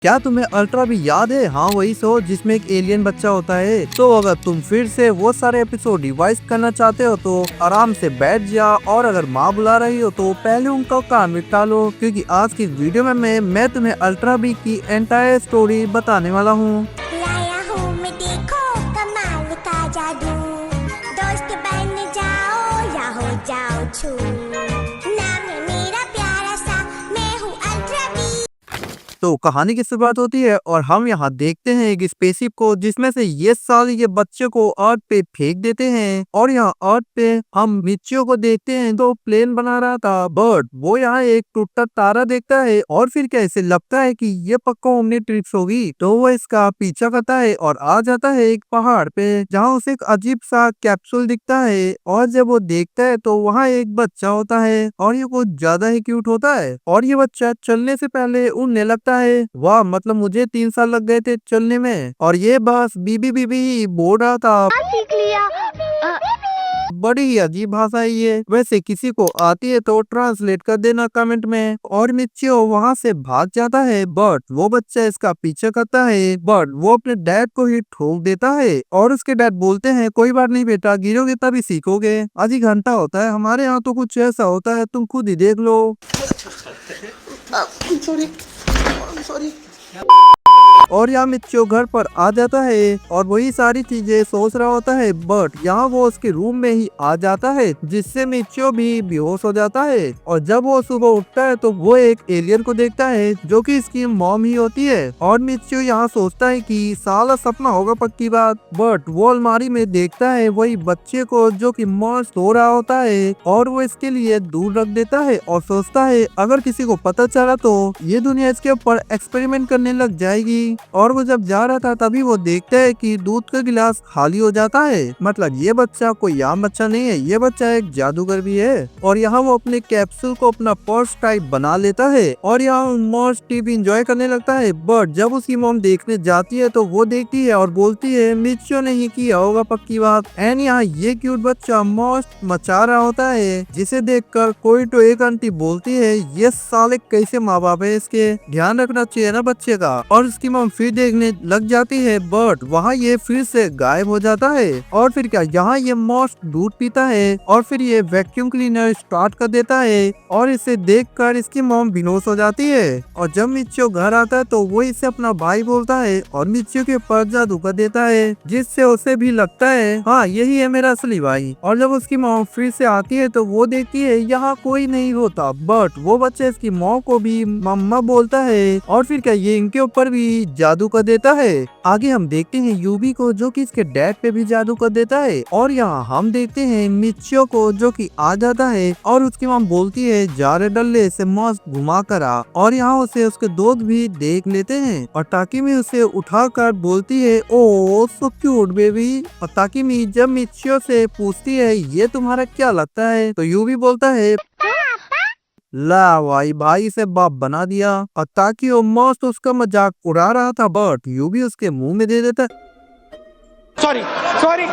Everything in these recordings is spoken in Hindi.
क्या तुम्हें अल्ट्रा भी याद है? हाँ, वही शो जिसमें एक एलियन बच्चा होता है। तो अगर तुम फिर से वो सारे एपिसोड रिवाइज करना चाहते हो तो आराम से बैठ जा, और अगर माँ बुला रही हो तो पहले उनका काम निपटा लो, क्योंकि आज की वीडियो में मैं तुम्हें अल्ट्रा बी की एंटायर स्टोरी बताने वाला हूँ। लाया हूँ मैं, देखो कमाल का जादू। दोस्त बन जाओ या हो जाओ छू। नाम है मेरा प्यारा सा, मैं हूँ अल्ट्रा बी। तो कहानी की शुरुआत होती है और हम यहाँ देखते हैं एक स्पेसशिप को, जिसमें से ये बच्चे को अर्थ पे फेंक देते हैं। और यहाँ अर्थ पे हम मिचियो को देखते हैं तो प्लेन बना रहा था, बट वो यहाँ एक टूटा तारा देखता है और फिर कैसे लगता है कि ये पक्का ओमनी ट्रिप्स होगी। तो वो इसका पीछा करता है और आ जाता है एक पहाड़ पे, जहाँ उसे एक अजीब सा कैप्सूल दिखता है। और जब वो देखता है तो वहाँ एक बच्चा होता है और ये कुछ ज्यादा ही क्यूट होता है। और ये बच्चा चलने से पहले उड़ने लगता है। वाह, मतलब मुझे 3 साल लग गए थे चलने में, और ये बस बीबी बीबी ही बोल रहा था। सीख लिया। बड़ी ही अजीब भाषा है ये। वैसे किसी को आती है तो ट्रांसलेट कर देना कमेंट में। और मिचियो वहाँ से भाग जाता है, बट वो बच्चा इसका पीछे करता है, बट वो अपने डैड को ही ठोक देता है। और उसके डैड बोलते हैं, कोई बात नहीं बेटा, गिरोगे तभी सीखोगे, आधी घंटा होता है, हमारे यहाँ तो कुछ ऐसा होता है, तुम खुद ही देख लो। सॉरी। और यहाँ मिचियो घर पर आ जाता है और वही सारी चीजें सोच रहा होता है, बट यहाँ वो उसके रूम में ही आ जाता है, जिससे मिचियो भी बेहोश हो जाता है। और जब वो सुबह उठता है तो वो एक एलियन को देखता है, जो कि इसकी मॉम ही होती है। और मिचियो यहाँ सोचता है कि साला सपना होगा पक्की बात, बट वो अलमारी में देखता है वही बच्चे को, जो कि मस्त सो रहा होता है, और वो इसके लिए दूर रख देता है और सोचता है अगर किसी को पता चला तो ये दुनिया इसके ऊपर एक्सपेरिमेंट करने लग जाएगी। और वो जब जा रहा था तभी वो देखता है कि दूध का गिलास खाली हो जाता है। मतलब ये बच्चा कोई आम बच्चा नहीं है, ये बच्चा एक जादूगर भी है। और यहाँ वो अपने कैप्सूल को अपना पर्स टाइप बना लेता है और यहाँ मस्त टीवी एंजॉय करने लगता है। बट जब उसकी मॉम देखने जाती है तो वो देखती है और बोलती है मिचियो ने ही किया होगा पक्की बात। एंड यहाँ ये क्यूट बच्चा मस्त मचा रहा होता है, जिसे देखकर कोई तो एक आंटी बोलती है, ये साले कैसे माँ बाप है इसके, ध्यान रखना चाहिए ना बच्चे का। और उसकी मॉम फिर देखने लग जाती है, बट वहाँ ये फिर से गायब हो जाता है। और फिर क्या, यहाँ ये मस्त दूध पीता है और फिर ये वैक्यूम क्लीनर स्टार्ट कर देता है। और इसे देखकर इसकी मॉम बेहोश हो जाती है। और जब मिचियो घर आता है तो वो इसे अपना भाई बोलता है और मिचियो के ऊपर जादू कर देता है, जिससे उसे भी लगता है हाँ यही है मेरा असली भाई। और जब उसकी मॉम फिर से आती है तो वो देखती है यहाँ कोई नहीं होता, बट वो बच्चा इसकी मॉम को भी मम्मा बोलता है। और फिर क्या, ये इनके ऊपर भी जादू कर देता है। आगे हम देखते हैं यूबी को, जो कि इसके डैड पे भी जादू कर देता है। और यहाँ हम देखते हैं मिचियो को, जो कि आ जाता है और उसकी मॉम बोलती है जा रे डल्ले से मस्त घुमा कर आ। और यहाँ उसे उसके दोस्त भी देख लेते हैं और ताकिमी उसे उठाकर बोलती है ओ सो क्यूट बेबी। और ताकिमी जब मिचियो से पूछती है ये तुम्हारा क्या लगता है, तो यूबी बोलता है ला भाई से बाप बना दिया। और ताकि वो मस्त उसका मजाक उड़ा रहा था, बट यूबी उसके मुंह में दे देता, सॉरी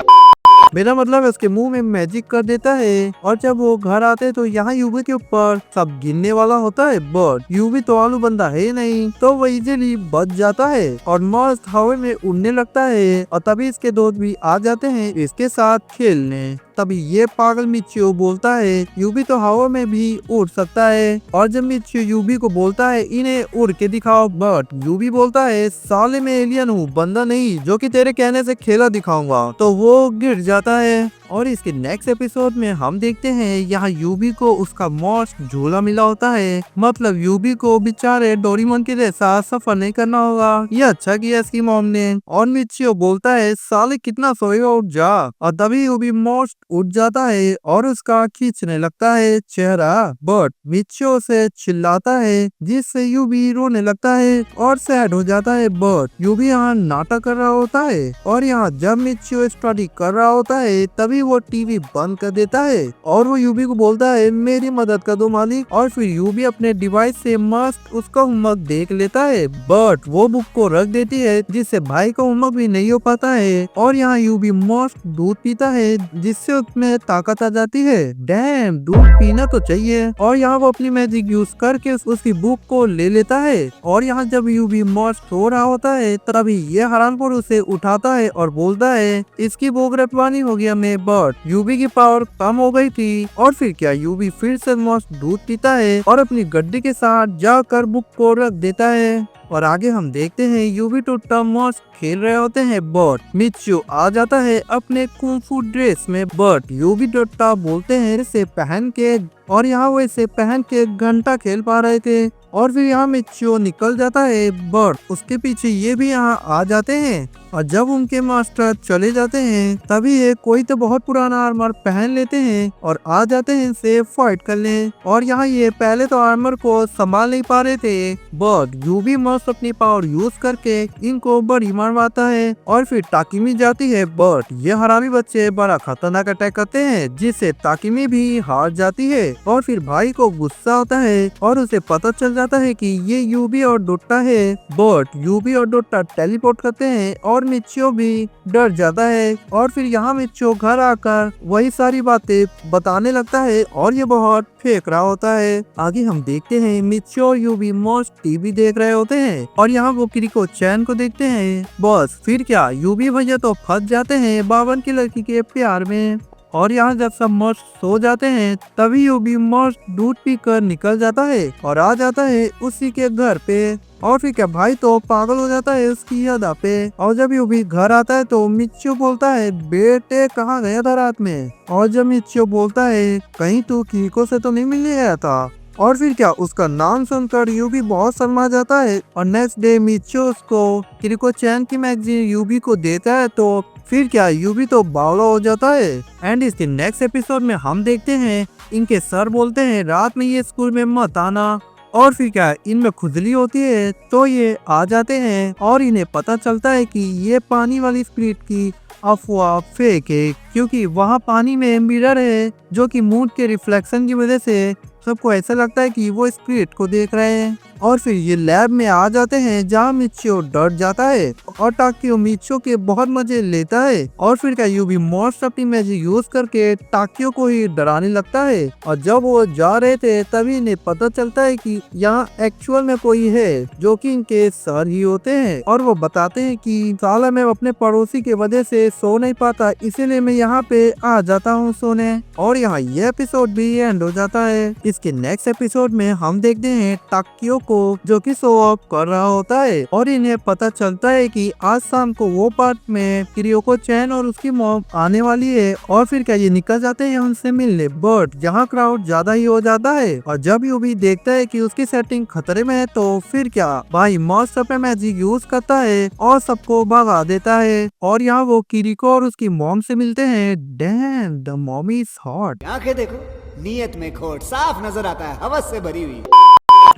मेरा मतलब है उसके मुंह में मैजिक कर देता है। और जब वो घर आते हैं तो यहाँ यूबी के ऊपर सब गिनने वाला होता है, बट यूबी तो आलू बंदा है नहीं, तो वो इजीली बच जाता है और मस्त हवा में उड़ने लगता है। और तभी इसके दोस्त भी आ जाते हैं इसके साथ खेलने। तभी ये पागल मिचियो बोलता है यूबी तो हवा में भी उड़ सकता है। और जब मिचियो यूबी को बोलता है इन्हें उड़ के दिखाओ, बट यूबी बोलता है साले में एलियन हूँ, बंदा नहीं जो कि तेरे कहने से खेला दिखाऊंगा। तो वो गिर जाता है। और इसके नेक्स्ट एपिसोड में हम देखते हैं यहाँ यूबी को उसका मस्त झूला मिला होता है। मतलब यूबी को बेचारे डोरेमोन के जैसा सफर नहीं करना होगा, ये अच्छा किया इसकी मॉम ने। और मिचियो बोलता है साले कितना सोएगा, उठ जा। और तभी यूबी मस्त उठ जाता है और उसका खींचने लगता है चेहरा, बट मिचियो से चिल्लाता है, जिससे यूबी रोने लगता है और सैड हो जाता है। बट यूबी यहाँ नाटक कर रहा होता है। और यहाँ जब मिचियो स्टडी कर रहा होता है तभी तभी वो टीवी बंद कर देता है और वो यूबी को बोलता है मेरी मदद कर दो मालिक। और फिर यूबी अपने डिवाइस से मस्त उसका होमवर्क देख लेता है, बट वो बुक को रख देती है जिससे भाई का होमवर्क भी नहीं हो पाता है। और यहाँ यूबी मस्त दूध पीता है जिससे उसमें ताकत आ जाती है। डैम, दूध पीना तो चाहिए। और यहाँ वो अपनी मैजिक यूज करके उसकी बुक को ले लेता है। और यहाँ जब यूबी मस्त सो रहा होता है तभी ये हरामखोर उसे उठाता है और बोलता है इसकी बुक रखवानी हो गया मैं, बट यूबी की पावर कम हो गई थी। और फिर क्या यूबी फिर से मस्त दूध पीता है और अपनी गड्डी के साथ जाकर बुक को रख देता है। और आगे हम देखते हैं यूबी टोट्टा मस्त खेल रहे होते हैं, बट मिच्यू आ जाता है अपने कुंफू ड्रेस में, बट यूबी टोट्टा बोलते हैं इसे पहन के। और यहाँ वो इसे पहन के घंटा खेल पा रहे थे। और फिर यहाँ मिच्यू निकल जाता है, बट उसके पीछे ये भी यहाँ आ जाते हैं। और जब उनके मास्टर चले जाते हैं तभी ये कोई तो बहुत पुराना आर्मर पहन लेते हैं और आ जाते हैं इनसे फाइट करने। और यहाँ ये पहले तो आर्मर को संभाल नहीं पा रहे थे, बट यूबी मस्त अपनी पावर यूज करके इनको बड़ी मारवाता है। और फिर ताकिमी जाती है, बट ये हरामी बच्चे बड़ा खतरनाक अटैक करते हैं जिससे ताकिमी भी हार जाती है। और फिर भाई को गुस्सा होता है और उसे पता चल जाता है कि ये यूबी और डोट्टा है, बट यूबी और डोट्टा टेलीपोर्ट करते हैं और मिच्यू भी डर जाता है। और फिर यहाँ मिच्यू घर आकर वही सारी बातें बताने लगता है और ये बहुत फेंक रहा होता है। आगे हम देखते हैं मिच्यू और यूबी मस्त टीवी देख रहे होते हैं और यहाँ वो किरिको चैन को देखते हैं। बस फिर क्या यूबी भैया तो फंस जाते हैं बावन की लड़की के प्यार में। और यहाँ जब सब मस्त सो जाते हैं तभी यूबी मस्त दूध पीकर निकल जाता है और आ जाता है उसी के घर पे। और फिर क्या भाई तो पागल हो जाता है उसकी यादा पे। और जब यूबी घर आता है तो मिच्यू बोलता है बेटे कहाँ गया था रात में। और जब मिच्यू बोलता है कहीं तू किरिको से तो नहीं मिलने गया था। और फिर क्या उसका नाम सुनकर यूबी बहुत शर्मा जाता है और नेक्स्ट डे मिच्यू उसको किरिको चैन की मैगजीन यूबी को देता है। तो फिर क्या यूबी तो बावला हो जाता है। एंड इसके नेक्स्ट एपिसोड में हम देखते हैं इनके सर बोलते हैं रात में ये स्कूल में मत आना। और फिर क्या इनमें खुजली होती है तो ये आ जाते हैं और इन्हें पता चलता है कि ये पानी वाली स्पिरिट की अफवाह फेक है, क्योंकि वहाँ पानी में मिरर है जो कि मून के रिफ्लेक्शन की वजह से सबको ऐसा लगता है कि वो स्पिरिट को देख रहे हैं। और फिर ये लैब में आ जाते हैं जहाँ मिच्यू डर जाता है और टाकियो मिच्यू के बहुत मजे लेता है। और फिर क्या यूबी मस्त अपनी मैजिक यूज करके टाकियो को ही डराने लगता है। और जब वो जा रहे थे तभी इन्हें पता चलता है कि यहाँ एक्चुअल में कोई है जो कि इनके सर ही होते हैं। और वो बताते हैं कि साला मैं अपने पड़ोसी के वजह से सो नहीं पाता इसीलिए मैं यहाँ पे आ जाता हूँ सोने। और यहाँ ये एपिसोड भी एंड हो जाता है। इसके नेक्स्ट एपिसोड में हम देखते हैं टाकियो को जो कि शो ऑफ कर रहा होता है और इन्हें पता चलता है कि आज शाम को वो पार्ट में किरिको चैन और उसकी मॉम आने वाली है। और फिर क्या ये निकल जाते हैं उनसे मिलने, बट यहाँ क्राउड ज्यादा ही हो जाता है। और जब यूबी देखता है कि उसकी सेटिंग खतरे में है तो फिर क्या भाई मस्त अपने मैजिक यूज करता है और सबको भगा देता है। और यहाँ वो किरिको और उसकी मॉम से मिलते हैं। Dam, the mom is hot. आंखें देखो, नीयत में खोट साफ नजर आता है, हवस से भरी हुई।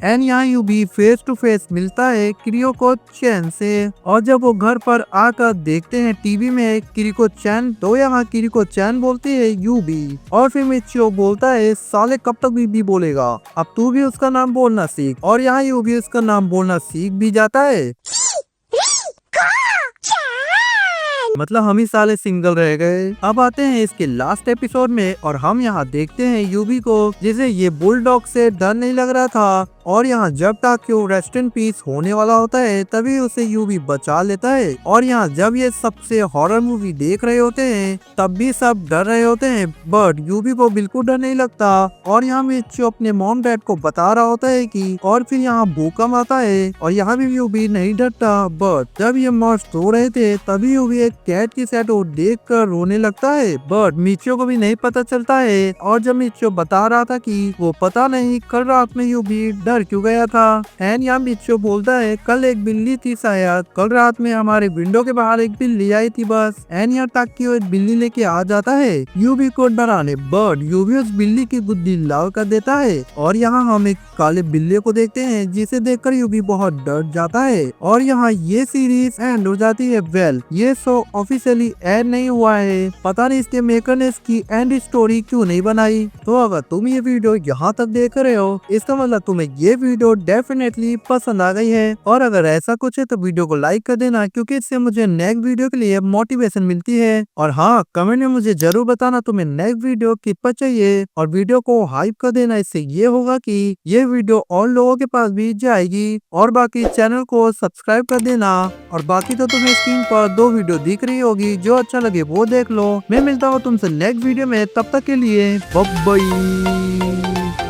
एंड यहाँ यूबी फेस टू फेस मिलता है किरिको चैन से। और जब वो घर पर आकर देखते हैं टीवी में किरिको चैन तो यहाँ किरिको चैन बोलती है यूबी। और फिर मिच्यू बोलता है साले कब तक बीबी बोलेगा, अब तू भी उसका नाम बोलना सीख। और यहाँ यूबी उसका नाम बोलना सीख भी जाता है। मतलब हम ही साले सिंगल रह गए। अब आते हैं इसके लास्ट एपिसोड में और हम यहाँ देखते हैं यूबी को जिसे ये बुलडॉग से डर नहीं लग रहा था। और यहाँ जब टाकियो रेस्ट इन पीस होने वाला होता है तभी उसे यूबी बचा लेता है। और यहाँ जब ये सबसे हॉरर मूवी देख रहे होते हैं तब भी सब डर रहे होते हैं, बट यूबी को बिल्कुल डर नहीं लगता। और यहाँ मिच्यू अपने मॉम डैड को बता रहा होता है कि और फिर यहाँ भूकंप आता है और यहाँ भी यूबी नहीं डरता। बट जब ये मस्त सो रहे थे तभी यूबी एक कैट की शैडो देख कर रोने लगता है, बट मिच्यू को भी नहीं पता चलता है। और जब मिच्यू बता रहा था कि वो पता नहीं कल रात में यूबी डर क्यों गया था। एंड यहाँ मिचियो बोलता है कल एक बिल्ली थी शायद, कल रात में हमारे विंडो के बाहर एक बिल्ली आई थी बस। एंड यहाँ ताकियो एक बिल्ली लेके आ जाता है यूबी को डराने, बट यूबी उस बिल्ली की बुद्धि लाल कर देता है। और यहाँ हम एक काले बिल्ली को देखते हैं जिसे देखकर यूबी बहुत डर जाता है। और यहाँ ये सीरीज एंड हो जाती है। वेल ये शो ऑफिशियली एंड नहीं हुआ है, पता नहीं इसके मेकर ने इसकी एंड स्टोरी क्यों नहीं बनाई। तो अगर तुम ये वीडियो यहाँ तक देख रहे हो इसका मतलब तुम्हें ये वीडियो डेफिनेटली पसंद आ गई है। और अगर ऐसा कुछ है तो वीडियो को लाइक कर देना, क्योंकि इससे मुझे नेक्स्ट वीडियो के लिए मोटिवेशन मिलती है। और हाँ, कमेंट में मुझे जरूर बताना तुम्हें नेक्स्ट वीडियो किस पर चाहिए, और वीडियो को हाइप कर देना। इससे ये होगा कि ये वीडियो और लोगों के पास भी जाएगी। और बाकी चैनल को सब्सक्राइब कर देना। और बाकी तो तुम्हें स्क्रीन पर 2 वीडियो दिख रही होगी, जो अच्छा लगे वो देख लो। मैं मिलता हूँ तुमसे नेक्स्ट वीडियो में, तब तक के लिए बाय बाय।